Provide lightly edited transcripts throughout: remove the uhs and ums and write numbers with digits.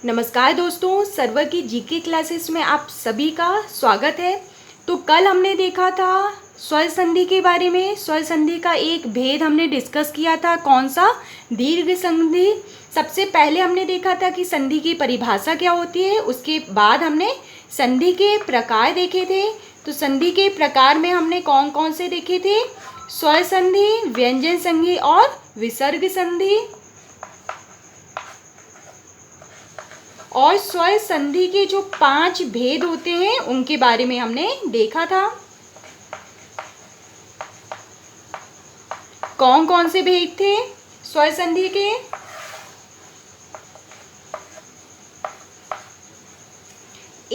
नमस्कार दोस्तों, सर्वर की जीके क्लासेस में आप सभी का स्वागत है। तो कल हमने देखा था स्वर संधि के बारे में। स्वर संधि का एक भेद हमने डिस्कस किया था, कौन सा? दीर्घ संधि। सबसे पहले हमने देखा था कि संधि की परिभाषा क्या होती है, उसके बाद हमने संधि के प्रकार देखे थे। तो संधि के प्रकार में हमने कौन कौन से देखे थे? स्वर संधि, व्यंजन संधि और विसर्ग संधि। और स्वर संधि के जो 5 भेद होते हैं उनके बारे में हमने देखा था। कौन कौन से भेद थे स्वर संधि के?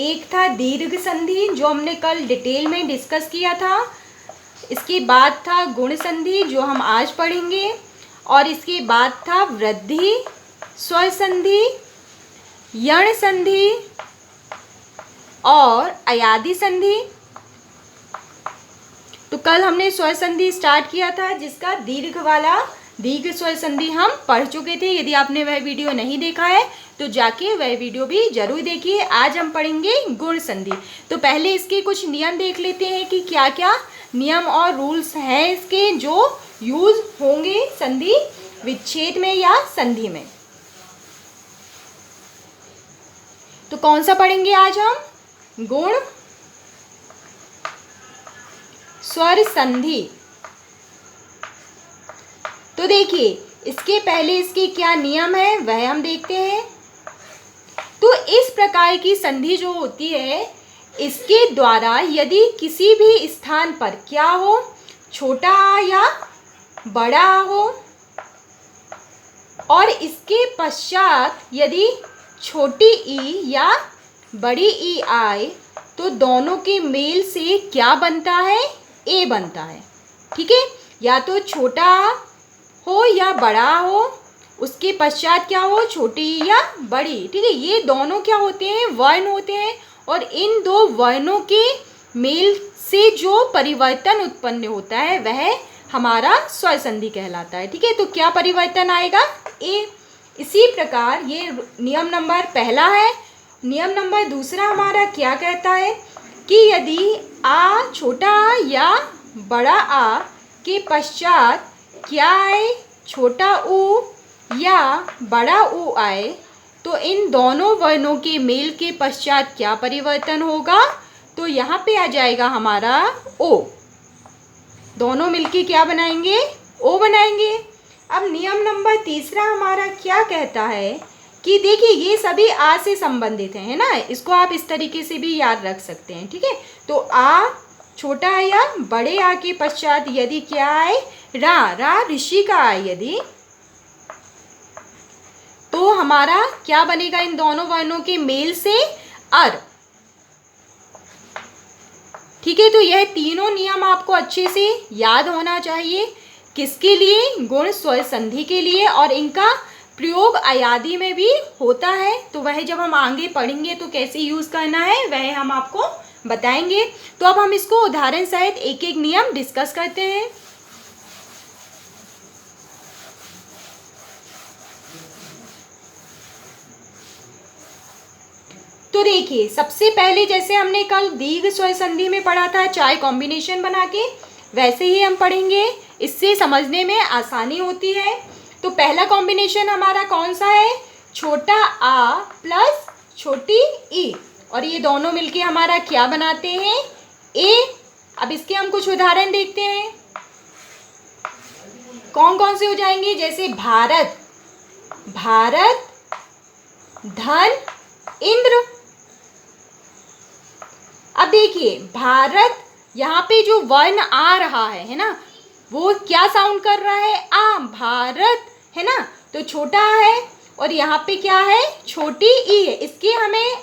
एक था दीर्घ संधि, जो हमने कल डिटेल में डिस्कस किया था। इसके बाद था गुण संधि, जो हम आज पढ़ेंगे। और इसके बाद था वृद्धि स्वर संधि, यण संधि और अयादि संधि। तो कल हमने स्वर संधि स्टार्ट किया था, जिसका दीर्घ स्वर संधि हम पढ़ चुके थे। यदि आपने वह वीडियो नहीं देखा है तो जाके वह वीडियो भी जरूर देखिए। आज हम पढ़ेंगे गुण संधि। तो पहले इसके कुछ नियम देख लेते हैं कि क्या क्या नियम और रूल्स हैं इसके, जो यूज होंगे संधि विच्छेद में या संधि में। तो कौन सा पढ़ेंगे आज हम? गुण स्वर संधि। तो देखिए, इसके पहले इसके क्या नियम है वह हम देखते हैं। तो इस प्रकार की संधि जो होती है, इसके द्वारा यदि किसी भी स्थान पर क्या हो, छोटा आ या बड़ा आ हो, और इसके पश्चात यदि छोटी ई या बड़ी ई आए, तो दोनों के मेल से क्या बनता है? ए बनता है। ठीक है, या तो छोटा हो या बड़ा हो, उसके पश्चात क्या हो? छोटी ई या बड़ी। ठीक है, ये दोनों क्या होते हैं? वर्ण होते हैं। और इन दो वर्णों के मेल से जो परिवर्तन उत्पन्न होता है वह हमारा स्वर संधि कहलाता है। ठीक है, तो क्या परिवर्तन आएगा? ए। इसी प्रकार ये नियम नंबर पहला है। नियम नंबर दूसरा हमारा क्या कहता है कि यदि आ, छोटा आ या बड़ा आ के पश्चात क्या आए? छोटा ऊ या बड़ा ऊ आए, तो इन दोनों वर्णों के मेल के पश्चात क्या परिवर्तन होगा? तो यहाँ पे आ जाएगा हमारा ओ। दोनों मिलके क्या बनाएंगे? ओ बनाएंगे। अब नियम नंबर तीसरा हमारा क्या कहता है कि देखिए, ये सभी आ से संबंधित है ना, इसको आप इस तरीके से भी याद रख सकते हैं। ठीक है, तो आ, छोटा आ या बड़े आ के पश्चात यदि क्या आए? रा ऋषि का आए यदि, तो हमारा क्या बनेगा? इन दोनों वर्णों के मेल से अर। ठीक है, तो यह तीनों नियम आपको अच्छे से याद होना चाहिए। किसके लिए? गुण स्वर संधि के लिए। और इनका प्रयोग अयादि में भी होता है, तो वह जब हम आगे पढ़ेंगे तो कैसे यूज करना है वह हम आपको बताएंगे। तो अब हम इसको उदाहरण सहित एक एक नियम डिस्कस करते हैं। तो देखिए, सबसे पहले जैसे हमने कल दीर्घ स्वर संधि में पढ़ा था चाय कॉम्बिनेशन बना के, वैसे ही हम पढ़ेंगे। इससे समझने में आसानी होती है। तो पहला कॉम्बिनेशन हमारा कौन सा है? छोटा आ प्लस छोटी ई, और ये दोनों मिलके हमारा क्या बनाते हैं? ए। अब इसके हम कुछ उदाहरण देखते हैं। कौन कौन से हो जाएंगे? जैसे भारत, भारत, धन, इंद्र। अब देखिए, भारत, यहाँ पे जो वर्ण आ रहा है ना, वो क्या साउंड कर रहा है? आ। भारत है ना, तो छोटा है, और यहाँ पे क्या है? छोटी ई है। इसके हमें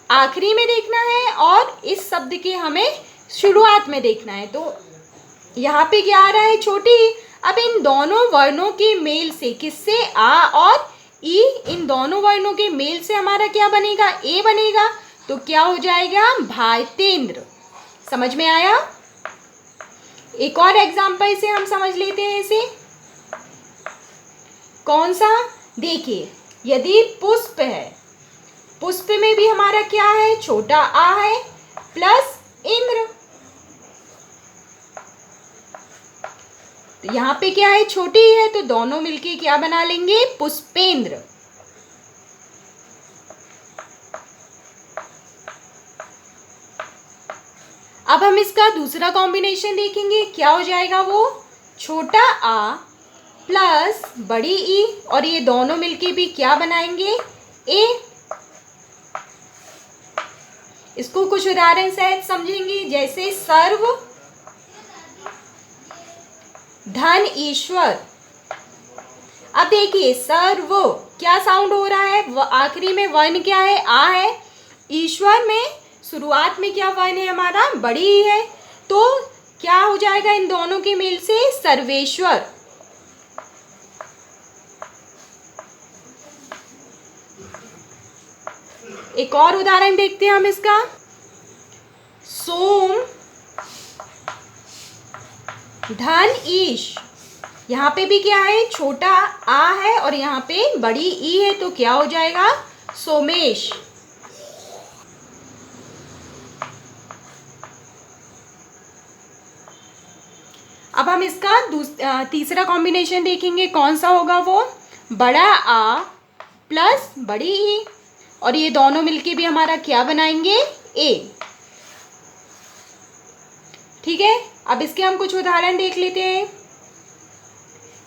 आखिरी में देखना है और इस शब्द के हमें शुरुआत में देखना है। तो यहाँ पे क्या आ रहा है? छोटी ई। अब इन दोनों वर्णों के मेल से, किससे? आ और ई, इन दोनों वर्णों के मेल से हमारा क्या बनेगा? ए बनेगा। तो क्या हो जाएगा? भारतेंद्र। समझ में आया? एक और एग्जाम्पल से हम समझ लेते हैं इसे। कौन सा? देखिए, यदि पुष्प है पुष्प में भी हमारा क्या है, छोटा आ है प्लस इंद्र। तो यहाँ पे क्या है, छोटी है, तो दोनों मिलके क्या बना लेंगे, पुष्पेंद्र। अब हम इसका दूसरा कॉम्बिनेशन देखेंगे, क्या हो जाएगा वो, छोटा आ प्लस बड़ी ई, और ये दोनों मिलके भी क्या बनाएंगे, ए। इसको कुछ उदाहरण सहित समझेंगे, जैसे सर्व धन ईश्वर। अब देखिए सर्व क्या साउंड हो रहा है, आखिरी में वर्ण क्या है, आ है। ईश्वर में शुरुआत में क्या वर्ण है हमारा, बड़ी ई है, तो क्या हो जाएगा इन दोनों के मेल से, सर्वेश्वर। एक और उदाहरण देखते हैं हम इसका, सोम धन ईश। यहाँ पे भी क्या है, छोटा आ है और यहाँ पे बड़ी ई है, तो क्या हो जाएगा, सोमेश। अब हम इसका तीसरा कॉम्बिनेशन देखेंगे, कौन सा होगा वो, बड़ा आ प्लस बड़ी ई, और ये दोनों मिलके भी हमारा क्या बनाएंगे, ए। ठीक है, अब इसके हम कुछ उदाहरण देख लेते हैं।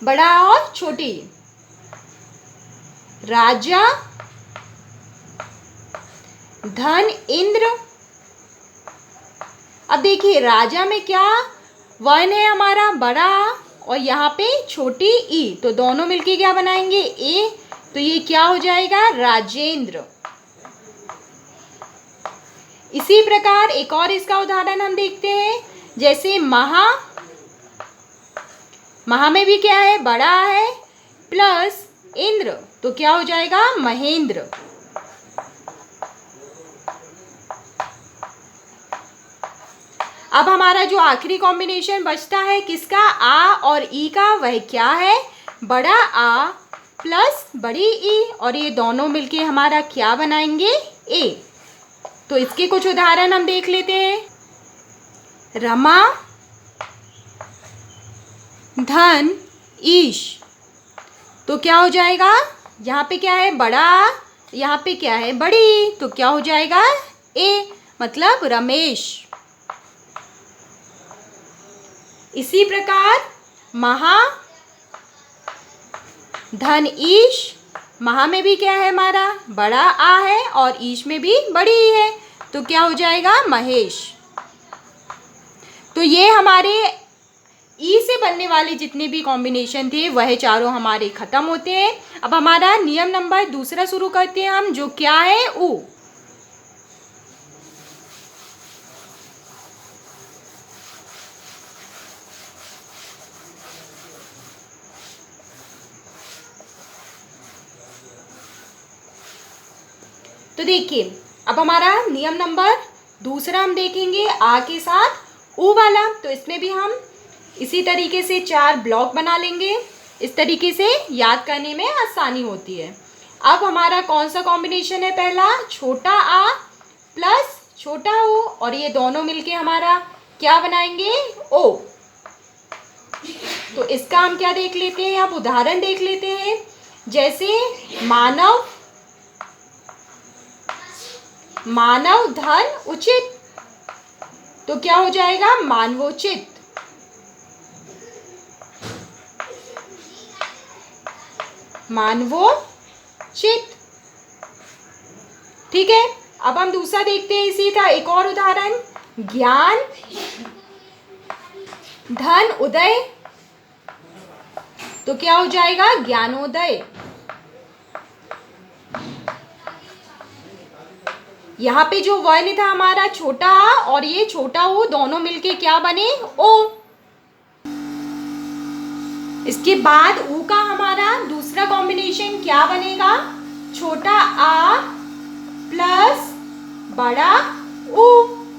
बड़ा और छोटी, राजा धन इंद्र। अब देखिए राजा में क्या वर्ण है हमारा, बड़ा, और यहाँ पे छोटी ई, तो दोनों मिलके क्या बनाएंगे, ए। तो ये क्या हो जाएगा, राजेंद्र। इसी प्रकार एक और इसका उदाहरण हम देखते हैं, जैसे महा में भी क्या है, बड़ा है प्लस इंद्र, तो क्या हो जाएगा, महेंद्र। अब हमारा जो आखिरी कॉम्बिनेशन बचता है किसका, आ और ई का, वह क्या है, बड़ा आ प्लस बड़ी ई, और ये दोनों मिलके हमारा क्या बनाएंगे, ए। तो इसके कुछ उदाहरण हम देख लेते हैं। रमा धन ईश, तो क्या हो जाएगा, यहाँ पे क्या है, बड़ा, यहाँ पे क्या है, बड़ी, तो क्या हो जाएगा, ए, मतलब रमेश। इसी प्रकार महा धन ईश, महा में भी क्या है हमारा, बड़ा आ है और ईश में भी बड़ी ई है, तो क्या हो जाएगा, महेश। तो ये हमारे ई से बनने वाले जितने भी कॉम्बिनेशन थे वह चारों हमारे खत्म होते हैं। अब हमारा नियम नंबर दूसरा शुरू करते हैं हम, जो क्या है, उ। तो देखिए अब हमारा नियम नंबर दूसरा हम देखेंगे, आ के साथ ऊ वाला। तो इसमें भी हम इसी तरीके से 4 ब्लॉक बना लेंगे, इस तरीके से याद करने में आसानी होती है। अब हमारा कौन सा कॉम्बिनेशन है, पहला छोटा आ प्लस छोटा ओ, और ये दोनों मिलके हमारा क्या बनाएंगे, ओ। तो इसका हम क्या देख लेते हैं, अब उदाहरण देख लेते हैं, जैसे मानव धन उचित, तो क्या हो जाएगा, मानवोचित। मानवोचित। ठीक है, अब हम दूसरा देखते हैं इसी का एक और उदाहरण, ज्ञान धन उदय, तो क्या हो जाएगा, ज्ञानोदय। यहाँ पे जो वर्ण था हमारा छोटा आ और ये छोटा ओ, दोनों मिलके क्या बने, ओ। इसके बाद ऊ का हमारा दूसरा कॉम्बिनेशन क्या बनेगा, छोटा आ प्लस बड़ा ऊ,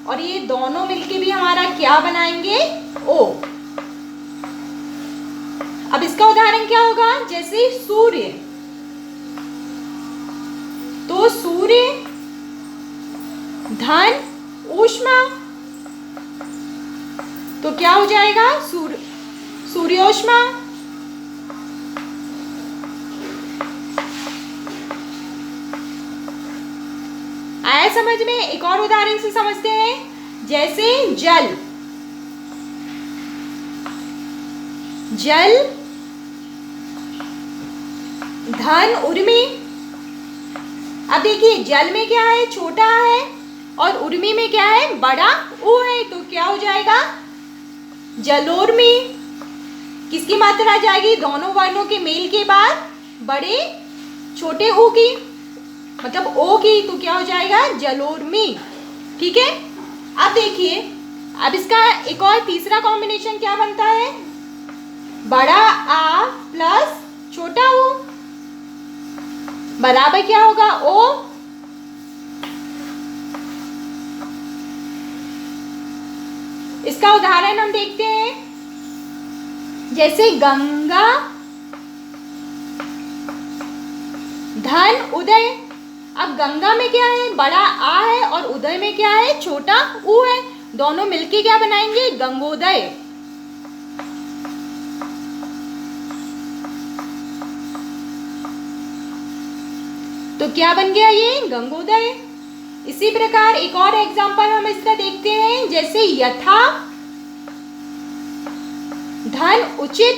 और ये दोनों मिलके भी हमारा क्या बनाएंगे, ओ। अब इसका उदाहरण क्या होगा, जैसे सूर्य, तो सूर्य धन ऊष्मा, तो क्या हो जाएगा? सूर्योष्मा। आया समझ में? एक और उदाहरण से समझते हैं। जैसे जल, जल धन उर्मी। अब देखिए जल में क्या है? छोटा है, और उर्मी में क्या है? बड़ा ऊ है, तो क्या हो जाएगा? जलोर्मी। किसकी मात्रा आ जाएगी? दोनों वर्णों के मेल के बाद बड़े छोटे ऊ की, मतलब ओ की, तो क्या हो जाएगा? जलोर्मी। ठीक है। अब देखिए, अब इसका एक और तीसरा कॉम्बिनेशन क्या बनता है? बड़ा आ प्लस छोटा ऊ बराबर क्या होगा? ओ। इसका उदाहरण हम देखते हैं। जैसे गंगा धन उदय। अब गंगा में क्या है? बड़ा आ है, और उदय में क्या है? छोटा ऊ है। दोनों मिलके क्या बनाएंगे? गंगोदय। तो क्या बन गया? ये गंगोदय। इसी प्रकार एक और एग्जांपल हम इसका देखते हैं। जैसे यथा धन उचित।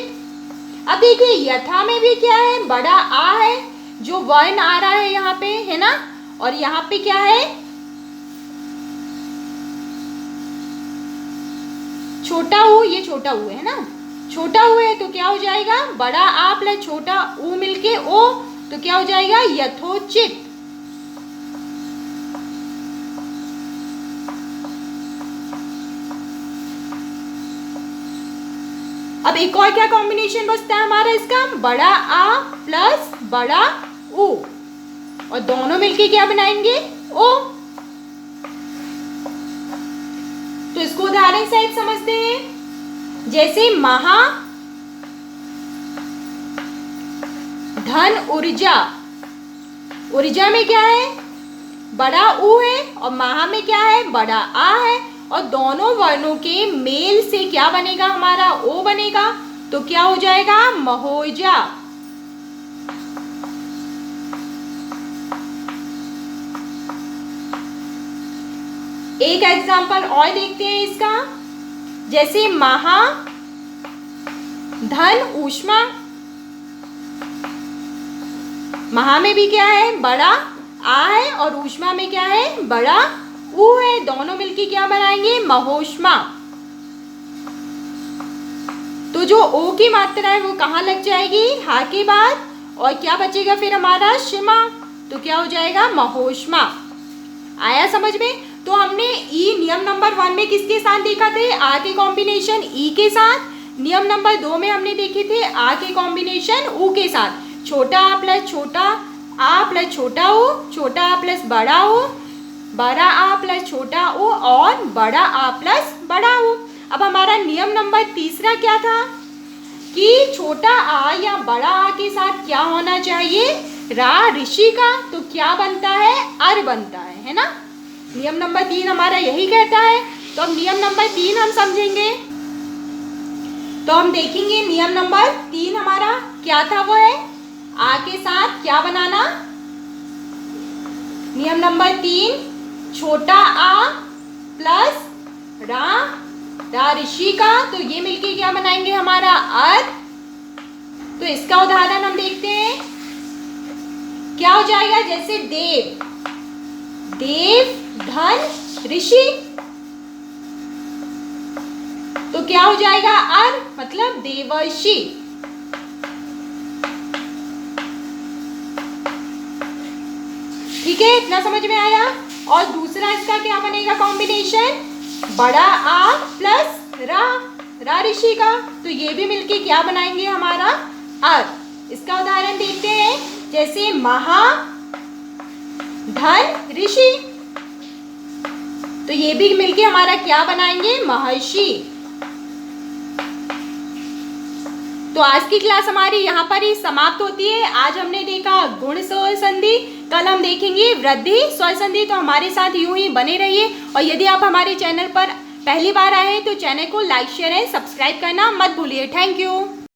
अब देखिए यथा में भी क्या है? बड़ा आ है, जो वर्ण आ रहा है यहाँ पे, है ना, और यहाँ पे क्या है? छोटा ऊ। ये छोटा ऊ है ना, छोटा ऊ है, तो क्या हो जाएगा? बड़ा आ प्लस छोटा ऊ मिलके ओ, तो क्या हो जाएगा? यथोचित। अब एक और क्या कॉम्बिनेशन बचता है हमारा इसका? बड़ा आ प्लस बड़ा ऊ, और दोनों मिलके क्या बनाएंगे? ओ। तो इसको उदाहरण सहित समझते हैं। जैसे महा धन ऊर्जा। ऊर्जा में क्या है? बड़ा ऊ है, और महा में क्या है? बड़ा आ है, और दोनों वर्णों के मेल से क्या बनेगा हमारा? ओ बनेगा, तो क्या हो जाएगा? महोर्जा। एक एग्जांपल और देखते हैं इसका। जैसे महा धन ऊष्मा। महा में भी क्या है? बड़ा आ है, और ऊष्मा में क्या है? बड़ा ऊ है। दोनों मिलके क्या बनाएंगे? महोष्मा। तो जो ओ की मात्रा है वो कहाँ लग जाएगी? हा के बाद, और क्या बचेगा फिर हमारा? शिमा। तो क्या हो जाएगा? महोष्मा। आया समझ में? तो हमने ई नियम नंबर 1 में किसके साथ देखा थे? आ के कॉम्बिनेशन ई के साथ। नियम नंबर 2 में हमने देखे थे आ के कॉम्बिनेशन ऊ के साथ। छोटा आ प्लस छोटा आ प्लस छोटा ऊ, छोटा आ प्लस बड़ा ऊ, बड़ा आ प्लस छोटा ऊ, और बड़ा आ प्लस बड़ा ऊ। अब हमारा नियम नंबर 3 क्या था? कि छोटा आ या बड़ा आ के साथ क्या होना चाहिए? रा ऋषि का। तो क्या बनता है? अर बनता है ना। नियम नंबर 3 हमारा यही कहता है। तो अब नियम नंबर 3 हम समझेंगे। तो हम देखेंगे नियम नंबर 3 हमारा क्या था? वो है आ के साथ क्या बनाना? नियम नंबर 3, छोटा आ प्लस रा ऋषि का, तो ये मिलके क्या बनाएंगे हमारा? अर। तो इसका उदाहरण हम देखते हैं। क्या हो जाएगा? जैसे देव, देव धन ऋषि, तो क्या हो जाएगा? अर, मतलब देवर्षि। ठीक है, इतना समझ में आया। और दूसरा इसका क्या बनेगा कॉम्बिनेशन? बड़ा आ प्लस रा ऋषि का, तो ये भी मिलके क्या बनाएंगे हमारा? अर। इसका उदाहरण देखते हैं। जैसे महा धन ऋषि, तो ये भी मिलके हमारा क्या बनाएंगे? महर्षि। तो आज की क्लास हमारी यहाँ पर ही समाप्त होती है। आज हमने देखा गुण स्वर संधि, कल हम देखेंगे वृद्धि स्वर संधि। तो हमारे साथ यूं ही बने रहिए, और यदि आप हमारे चैनल पर पहली बार आए हैं तो चैनल को लाइक शेयर एंड सब्सक्राइब करना मत भूलिए। Thank you.